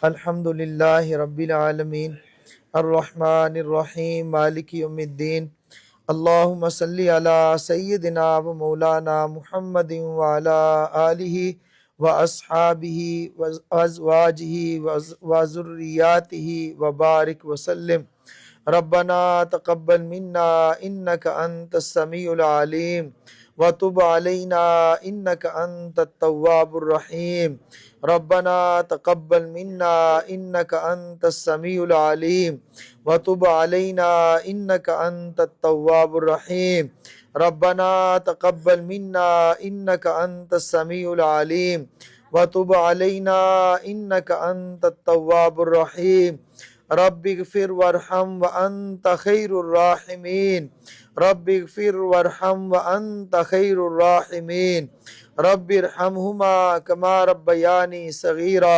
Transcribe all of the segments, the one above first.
الحمد للہ رب العالمین الرحمن الرحیم مالک یوم الدین اللہم صلی علی سیدنا و مولانا محمد وعلی آلہ و اصحابہ و ازواجہ و ذریاتہ و بارک وسلم ربنا تقبل منا انک انت السمیع العلیم وتب علینا انک انت التواب الرحیم ربنا تقبل منا انک انت السمیع العلیم وتب علینا انک انت التواب الرحیم ربنا تقبل منا انک انت السمیع العلیم وتب علینا انک انت التواب الرحیم رب اغفر وارحم وانت خیر الراحمین رب اغفر وارحم وانت خیر الراحمین رب ارحمہما کما ربیانی صغیرا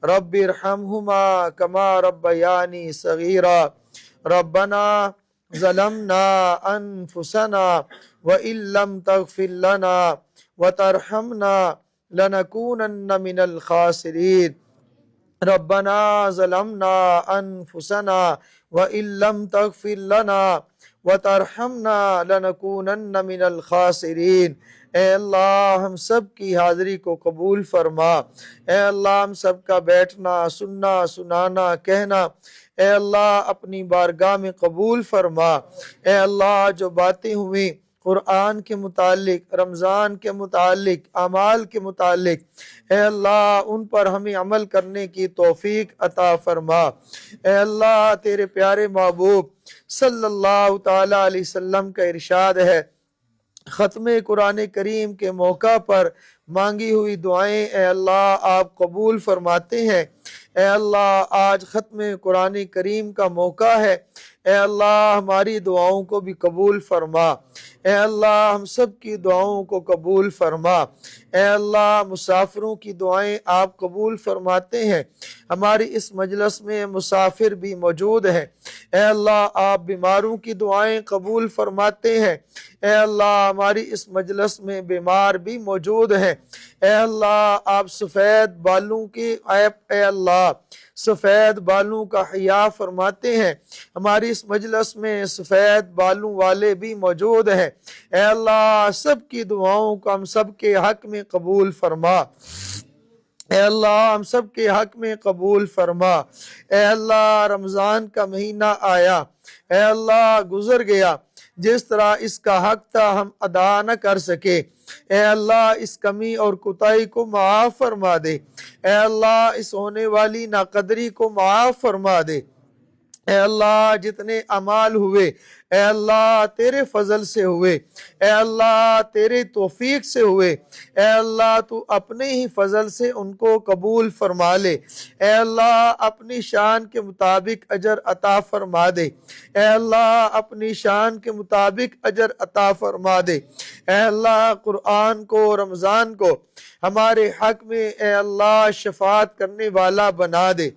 رب ارحمہما کما ربیانی صغیرا ربنا ظلمنا انفسنا وإن لم تغفر لنا وترحمنا لنكونن من الخاسرین ربنا ظلمنا انفسنا وإن لم تغفر لنا وترحمنا لنكونن من الخاسرین۔ اے اللہ ہم سب کی حاضری کو قبول فرما، اے اللہ ہم سب کا بیٹھنا، سننا، سنانا، کہنا اے اللہ اپنی بارگاہ میں قبول فرما۔ اے اللہ جو باتیں ہوئیں قرآن کے متعلق، رمضان کے متعلق، اعمال کے متعلق، اے اللہ ان پر ہمیں عمل کرنے کی توفیق عطا فرما۔ اے اللہ تیرے پیارے محبوب صلی اللہ تعالی علیہ وسلم کا ارشاد ہے، ختم قرآن کریم کے موقع پر مانگی ہوئی دعائیں اے اللہ آپ قبول فرماتے ہیں۔ اے اللہ آج ختم قرآن کریم کا موقع ہے، اے اللہ ہماری دعاؤں کو بھی قبول فرما، اے اللہ ہم سب کی دعاؤں کو قبول فرما۔ اے اللہ مسافروں کی دعائیں آپ قبول فرماتے ہیں، ہماری اس مجلس میں مسافر بھی موجود ہیں، اے اللہ آپ بیماروں کی دعائیں قبول فرماتے ہیں، اے اللہ ہماری اس مجلس میں بیمار بھی موجود ہیں، اے اللہ آپ سفید بالوں کی اے اللہ سفید بالوں کا حیا فرماتے ہیں، ہماری اس مجلس میں سفید بالوں والے بھی موجود ہیں، اے اللہ سب کی دعاؤں کو ہم سب کے حق میں قبول فرما، اے اللہ ہم سب کے حق میں قبول فرما۔ اے اللہ رمضان کا مہینہ آیا، اے اللہ گزر گیا، جس طرح اس کا حق تھا ہم ادا نہ کر سکے، اے اللہ اس کمی اور کوتاہی کو معاف فرما دے، اے اللہ اس ہونے والی ناقدری کو معاف فرما دے۔ اے اللہ جتنے اعمال ہوئے اے اللہ تیرے فضل سے ہوئے، اے اللہ تیرے توفیق سے ہوئے، اے اللہ تو اپنے ہی فضل سے ان کو قبول فرما لے، اے اللہ اپنی شان کے مطابق اجر عطا فرما دے، اے اللہ اپنی شان کے مطابق اجر عطا فرما دے، اے اللہ قرآن کو رمضان کو ہمارے حق میں اے اللہ شفاعت کرنے والا بنا دے،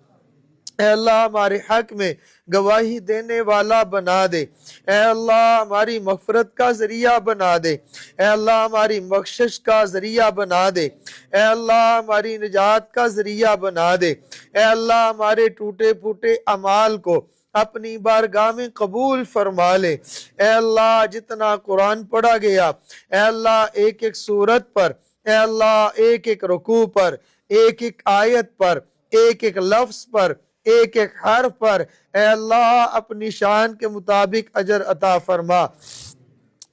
اے اللہ ہمارے حق میں گواہی دینے والا بنا دے، اے اللہ ہماری مغفرت کا ذریعہ بنا دے، اے اللہ ہماری بخشش کا ذریعہ بنا دے، اے اللہ ہماری نجات کا ذریعہ بنا دے، اے اللہ ہمارے ٹوٹے پھوٹے اعمال کو اپنی بارگاہ میں قبول فرما لے، اے اللہ جتنا قرآن پڑھا گیا اے اللہ ایک ایک سورت پر، اے اللہ ایک ایک رکوع پر، ایک ایک آیت پر، ایک ایک لفظ پر، ایک ایک حرف پر اے اللہ اپنی شان کے مطابق اجر عطا فرما،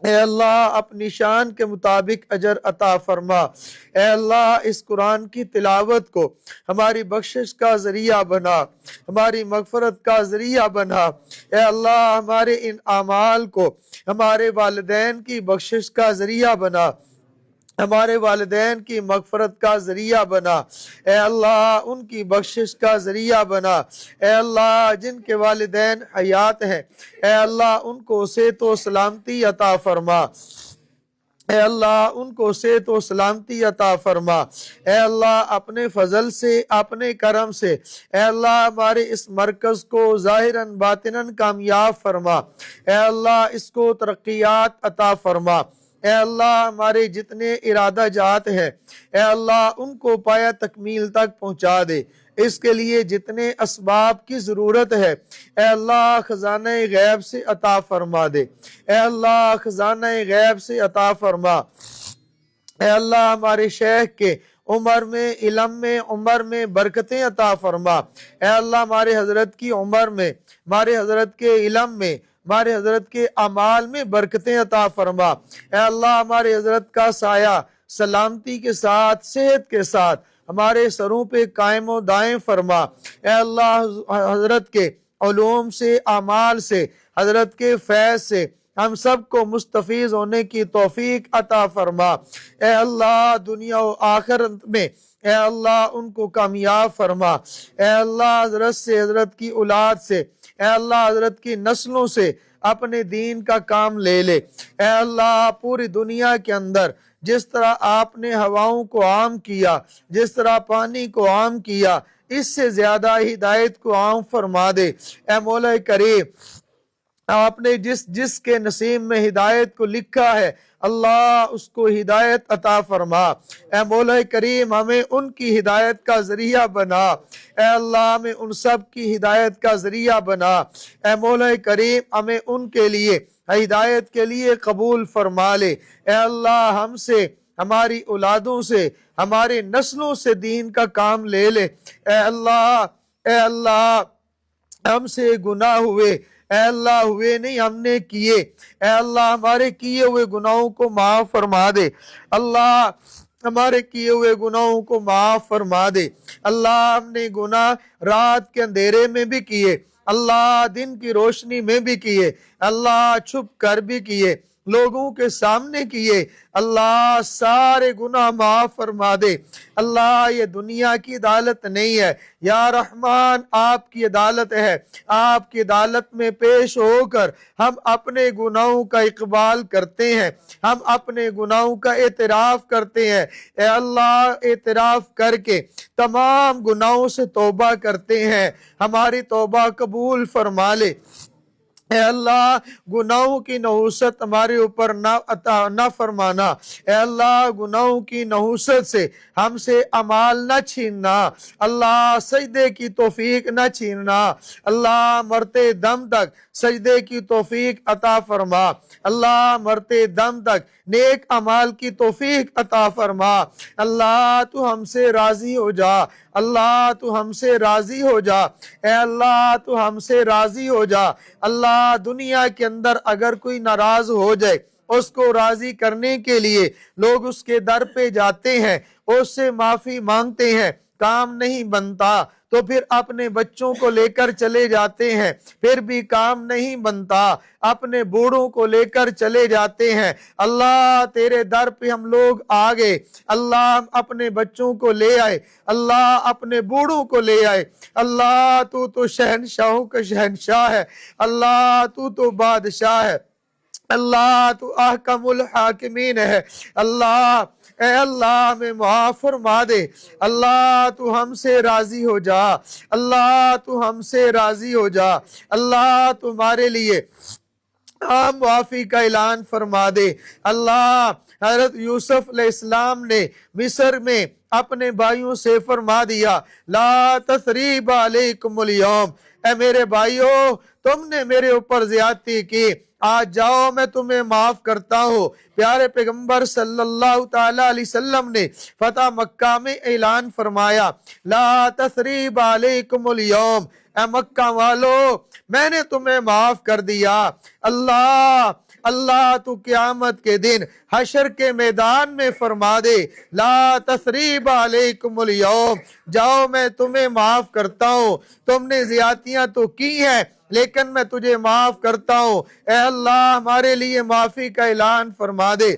اے اللہ اپنی شان کے مطابق اجر عطا فرما، اے اللہ اس قرآن کی تلاوت کو ہماری بخشش کا ذریعہ بنا، ہماری مغفرت کا ذریعہ بنا، اے اللہ ہمارے ان اعمال کو ہمارے والدین کی بخشش کا ذریعہ بنا، ہمارے والدین کی مغفرت کا ذریعہ بنا، اے اللہ ان کی بخشش کا ذریعہ بنا، اے اللہ جن کے والدین حیات ہیں اے اللہ ان کو صحت و سلامتی عطا فرما، اے اللہ ان کو صحت و سلامتی عطا فرما، اے اللہ اپنے فضل سے اپنے کرم سے اے اللہ ہمارے اس مرکز کو ظاہراً باطناً کامیاب فرما، اے اللہ اس کو ترقیات عطا فرما، اے اللہ ہمارے جتنے ارادہ جات ہیں اے اللہ ان کو پایا تکمیل تک پہنچا دے، اس کے لیے جتنے اسباب کی ضرورت ہے اے اللہ خزانہ غیب سے عطا فرما دے، اے اللہ خزانہ غیب سے عطا فرما۔ اے اللہ ہمارے شیخ کے عمر میں، علم میں، عمر میں برکتیں عطا فرما۔ اے اللہ ہمارے حضرت کی عمر میں، ہمارے حضرت کے علم میں، ہمارے حضرت کے اعمال میں برکتیں عطا فرما۔ اے اللہ ہمارے حضرت کا سایہ سلامتی کے ساتھ، صحت کے ساتھ ہمارے سروں پہ قائم و دائم فرما۔ اے اللہ حضرت کے علوم سے، اعمال سے، حضرت کے فیض سے ہم سب کو مستفیض ہونے کی توفیق عطا فرما۔ اے اللہ دنیا و آخرت میں اے اللہ ان کو کامیاب فرما۔ اے اللہ حضرت سے، حضرت کی اولاد سے، اے اللہ حضرت کی نسلوں سے اپنے دین کا کام لے لے۔ اے اللہ پوری دنیا کے اندر جس طرح آپ نے ہواؤں کو عام کیا، جس طرح پانی کو عام کیا، اس سے زیادہ ہدایت کو عام فرما دے۔ اے مولا کریم آپ نے جس کے نصیب میں ہدایت کو لکھا ہے اللہ اس کو ہدایت عطا فرما۔ اے مولا کریم ہمیں ان کی ہدایت کا ذریعہ بنا۔ اے اللہ ہمیں ان سب کی ہدایت کا ذریعہ بنا۔ اے مولا کریم ہمیں ان کے لیے ہدایت کے لیے قبول فرما لے۔ اے اللہ ہم سے، ہماری اولادوں سے، ہماری نسلوں سے دین کا کام لے لے۔ اے اللہ ہم سے گناہ ہوئے، اے اللہ ہوئے نہیں ہم نے کیے، اے اللہ ہمارے کیے ہوئے گناہوں کو معاف فرما دے۔ اللہ ہمارے کیے ہوئے گناہوں کو معاف فرما دے۔ اللہ ہم نے گناہ رات کے اندھیرے میں بھی کیے، اللہ دن کی روشنی میں بھی کیے، اللہ چھپ کر بھی کیے، لوگوں کے سامنے کیے، اللہ سارے گناہ معاف فرما دے۔ اللہ یہ دنیا کی عدالت نہیں ہے، یا رحمان آپ کی عدالت ہے۔ آپ کی عدالت میں پیش ہو کر ہم اپنے گناہوں کا اقبال کرتے ہیں، ہم اپنے گناہوں کا اعتراف کرتے ہیں۔ اے اللہ اعتراف کر کے تمام گناہوں سے توبہ کرتے ہیں، ہماری توبہ قبول فرما لے۔ اے اللہ گناہوں کی نحوست ہمارے اوپر نہ فرمانا۔ اے اللہ گناہوں کی نحوست سے ہم سے اعمال نہ چھیننا، اللہ سجدے کی توفیق نہ چھیننا، اللہ مرتے دم تک سجدے کی توفیق عطا فرما، اللہ مرتے دم تک نیک اعمال کی توفیق عطا فرما۔ اللہ تو ہم سے راضی ہو جا، اللہ تو ہم سے راضی ہو جا، اے اللہ تو ہم سے راضی ہو جا۔ اللہ دنیا کے اندر اگر کوئی ناراض ہو جائے اس کو راضی کرنے کے لیے لوگ اس کے در پہ جاتے ہیں، اس سے معافی مانگتے ہیں، کام نہیں بنتا تو پھر اپنے بچوں کو لے کر چلے جاتے ہیں، پھر بھی کام نہیں بنتا، اپنے بوڑھوں کو لے کر چلے جاتے ہیں۔ اللہ تیرے در پہ ہم لوگ آ گئے، اللہ ہم اپنے بچوں کو لے آئے، اللہ اپنے بوڑھوں کو لے آئے۔ اللہ تو شہنشاہوں کا شہنشاہ ہے، اللہ تو بادشاہ ہے، اللہ تو احکم الحاکمین ہے۔ اللہ اے اللہ ہمیں معاف فرما دے، اللہ تو ہم سے راضی ہو جا، اللہ تو ہم سے راضی ہو جا، اللہ تمہارے لیے عام معافی کا اعلان فرما دے۔ اللہ حضرت یوسف علیہ السلام نے مصر میں اپنے بھائیوں سے فرما دیا لا تثریب علیکم اليوم، اے میرے بھائیوں تم نے میرے اوپر زیادتی کی، آج جاؤ میں تمہیں معاف کرتا ہوں۔ پیارے پیغمبر صلی اللہ تعالی علیہ وسلم نے فتح مکہ میں اعلان فرمایا لا تثریب علیکم اليوم، اے مکہ والو میں نے تمہیں معاف کر دیا۔ اللہ تو قیامت کے دن حشر کے میدان میں فرما دے لا تثریب علیکم اليوم، جاؤ میں تمہیں معاف کرتا ہوں، تم نے زیادتیاں تو کی ہیں لیکن میں تجھے معاف کرتا ہوں۔ اے اللہ ہمارے لیے معافی کا اعلان فرما دے۔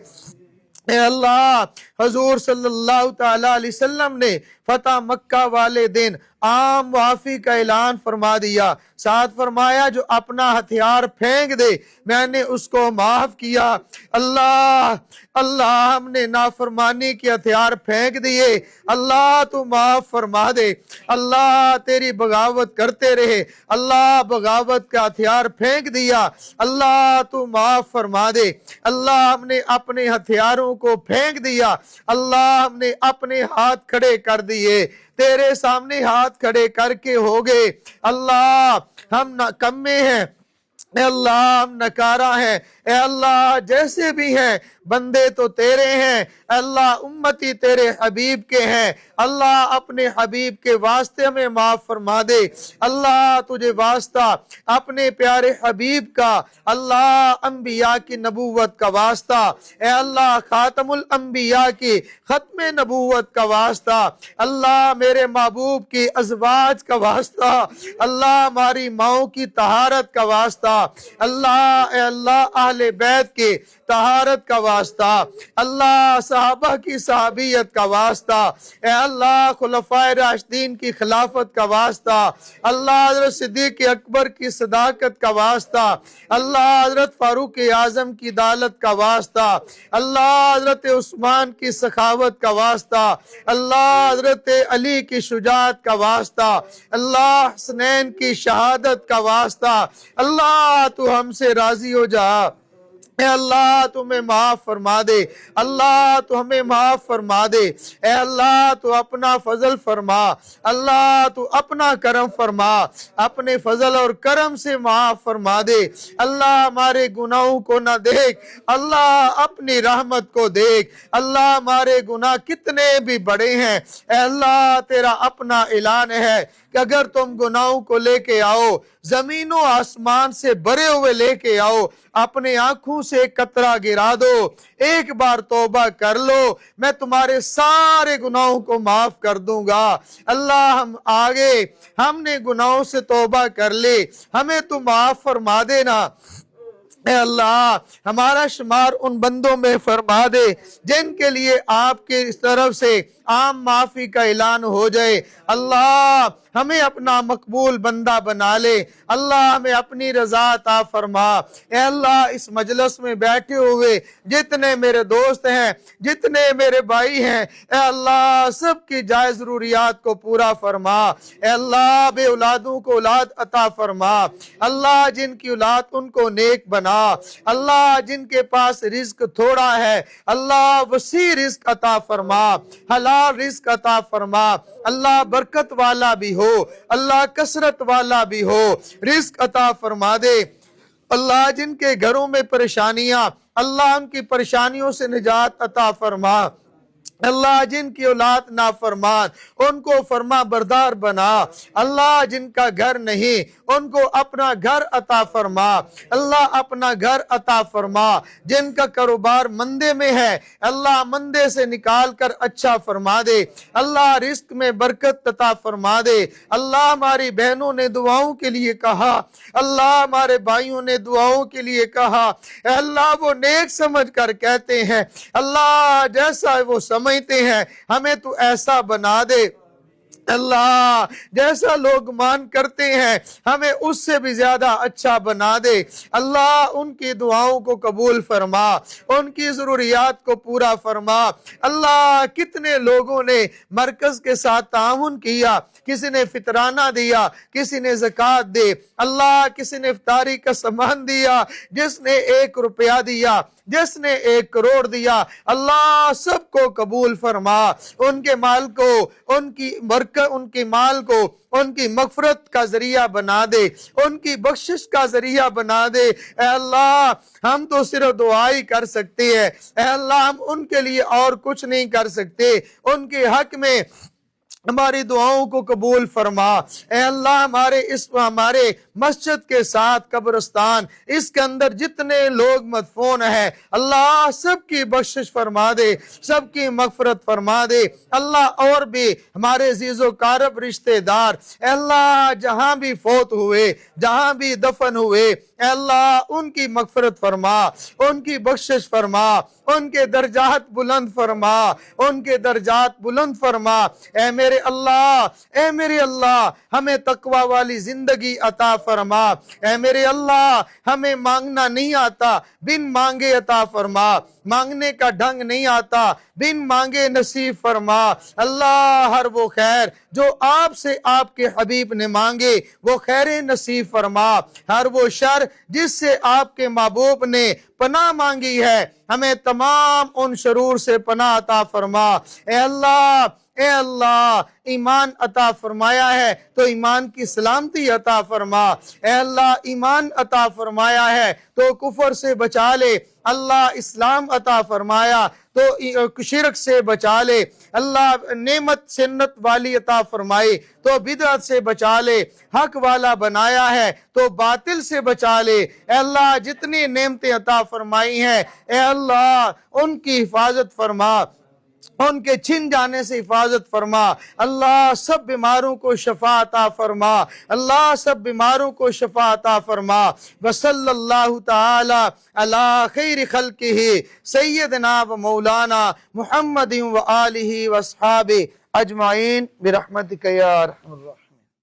اے اللہ حضور صلی اللہ تعالی علیہ وسلم نے فتح مکہ والے دن عام معافی کا اعلان فرما دیا، ساتھ فرمایا جو اپنا ہتھیار پھینک دے میں نے اس کو معاف کیا۔ اللہ ہم نے نافرمانی کے ہتھیار پھینک دیے، اللہ تو معاف فرما دے۔ اللہ تیری بغاوت کرتے رہے، اللہ بغاوت کا ہتھیار پھینک دیا، اللہ تو معاف فرما دے۔ اللہ ہم نے اپنے ہتھیاروں کو پھینک دیا، اللہ ہم نے اپنے ہاتھ کھڑے کر دیے۔ لیے تیرے سامنے ہاتھ کھڑے کر کے ہو گئے۔ اللہ ہم نہ کم میں ہیں، اے اللہ ہم نکارہ ہیں، اے اللہ جیسے بھی ہیں بندے تو تیرے ہیں، اے اللہ امتی تیرے حبیب کے ہیں، اللہ اپنے حبیب کے واسطے ہمیں معاف فرما دے۔ اللہ تجھے واسطہ اپنے پیارے حبیب کا، اللہ انبیاء کی نبوت کا واسطہ، اے اللہ خاتم الانبیاء کی ختم نبوت کا واسطہ، اللہ میرے محبوب کی ازواج کا واسطہ، اللہ ہماری ماؤں کی طہارت کا واسطہ، اللہ اے اللہ اہل بیت کے طہارت کا واسطہ، اللہ صحابہ کی صحابیت کا واسطہ، اے اللہ خلفائے راشدین کی خلافت کا واسطہ، اللہ حضرت صدیق اکبر کی صداقت کا واسطہ، اللہ حضرت فاروق اعظم کی عدالت کا واسطہ، اللہ حضرت عثمان کی سخاوت کا واسطہ، اللہ حضرت علی کی شجاعت کا واسطہ، اللہ حسنین کی شہادت کا واسطہ، اللہ تو ہم سے راضی ہو جا، اے اللہ تمہیں معاف فرما دے، اللہ تو ہمیں معاف فرما دے، اے اللہ تو اپنا فضل فرما، اللہ تو اپنا کرم فرما، اپنے فضل اور کرم سے معاف فرما دے، اللہ ہمارے گناہوں کو نہ دیکھ، اللہ اپنی رحمت کو دیکھ، اللہ ہمارے گناہ کتنے بھی بڑے ہیں، اے اللہ تیرا اپنا اعلان ہے کہ اگر تم گناہوں کو لے کے آؤ، زمین و آسمان سے بھرے ہوئے لے کے آؤ، اپنے آنکھوں سے قطرہ گرا دو، ایک بار توبہ کر لو، میں تمہارے سارے گناہوں کو معاف کر دوں گا۔ اللہ ہم آگے ہم نے گناہوں سے توبہ کر لی، ہمیں تو معاف فرما دینا، اے اللہ ہمارا شمار ان بندوں میں فرما دے جن کے لیے آپ کے طرف سے عام معافی کا اعلان ہو جائے، اللہ ہمیں اپنا مقبول بندہ بنا لے، اللہ ہمیں اپنی رضا عطا فرما، اے اللہ اس مجلس میں بیٹھے ہوئے جتنے میرے دوست ہیں، جتنے میرے بھائی ہیں، اے اللہ سب کی جائز ضروریات کو پورا فرما، اے اللہ بے اولادوں کو اولاد عطا فرما، اللہ جن کی اولاد ان کو نیک بنا، اللہ جن کے پاس رزق تھوڑا ہے اللہ وسیع رزق عطا فرما، حلال رزق عطا فرما، اللہ برکت والا بھی ہو، اللہ کثرت والا بھی ہو، رزق عطا فرما دے، اللہ جن کے گھروں میں پریشانیاں، اللہ ان کی پریشانیوں سے نجات عطا فرما، اللہ جن کی اولاد نافرمان ان کو فرما بردار بنا، اللہ جن کا گھر نہیں ان کو اپنا گھر عطا فرما، اللہ اپنا گھر عطا فرما، جن کا کاروبار مندے میں ہے اللہ مندے سے نکال کر اچھا فرما دے، اللہ رزق میں برکت عطا فرما دے، اللہ ہماری بہنوں نے دعاؤں کے لیے کہا، اللہ ہمارے بھائیوں نے دعاؤں کے لیے کہا، اے اللہ وہ نیک سمجھ کر کہتے ہیں، اللہ جیسا وہ سمجھتے ہیں ہمیں تو ایسا بنا دے، اللہ جیسا لوگ مان کرتے ہیں ہمیں اس سے بھی زیادہ اچھا بنا دے، اللہ ان کی دعاؤں کو قبول فرما، ان کی ضروریات کو پورا فرما، اللہ کتنے لوگوں نے مرکز کے ساتھ تعاون کیا، کسی نے فطرانہ دیا، کسی نے زکوٰۃ دے، اللہ کسی نے افطاری کا سامان دیا، جس نے 1 روپیہ دیا، جس نے 1 کروڑ دیا، اللہ سب کو قبول فرما، ان کے مال کو، ان کی برکت، ان کی مال کو ان کی مغفرت کا ذریعہ بنا دے، ان کی بخشش کا ذریعہ بنا دے، اے اللہ ہم تو صرف دعائی کر سکتے ہیں، اے اللہ ہم ان کے لیے اور کچھ نہیں کر سکتے، ان کے حق میں ہماری دعاؤں کو قبول فرما، اے اللہ ہمارے مسجد کے ساتھ قبرستان، اس کے اندر جتنے لوگ مدفون ہیں اللہ سب کی بخشش فرما دے، سب کی مغفرت فرما دے، اللہ اور بھی ہمارے عزیز و قارب رشتہ دار اے اللہ جہاں بھی فوت ہوئے، جہاں بھی دفن ہوئے، اے اللہ ان کی مغفرت فرما، ان کی بخشش فرما، ان کے درجات بلند فرما، ان کے درجات بلند فرما، اے میرے اللہ ہمیں تقوی والی زندگی عطا فرما، اے میرے اللہ ہمیں مانگنا نہیں آتا بن مانگے عطا فرما، مانگنے کا ڈھنگ نہیں آتا بن مانگے نصیب فرما، اللہ ہر وہ خیر جو آپ سے آپ کے حبیب نے مانگے وہ خیر نصیب فرما، ہر وہ شر جس سے آپ کے محبوب نے پناہ مانگی ہے ہمیں تمام ان شرور سے پناہ عطا فرما، اے اللہ اے اللہ ایمان عطا فرمایا ہے تو ایمان کی سلامتی عطا فرما، اے اللہ ایمان عطا فرمایا ہے تو کفر سے بچا لے، اللہ اسلام عطا فرمایا تو شرک سے بچا لے، اللہ نعمت سنت والی عطا فرمائے تو بدعت سے بچا لے، حق والا بنایا ہے تو باطل سے بچا لے، اے اللہ جتنی نعمتیں عطا فرمائی ہیں اے اللہ ان کی حفاظت فرما، ان کے چھن جانے سے حفاظت فرما، اللہ سب بیماروں کو شفا عطا فرما، اللہ سب بیماروں کو شفا عطا فرما، وصلی اللہ تعالی علی خیر خلقہ سیدنا و مولانا محمد و آلہ و اصحابہ اجمعین برحمتک یا ارحم الراحمین۔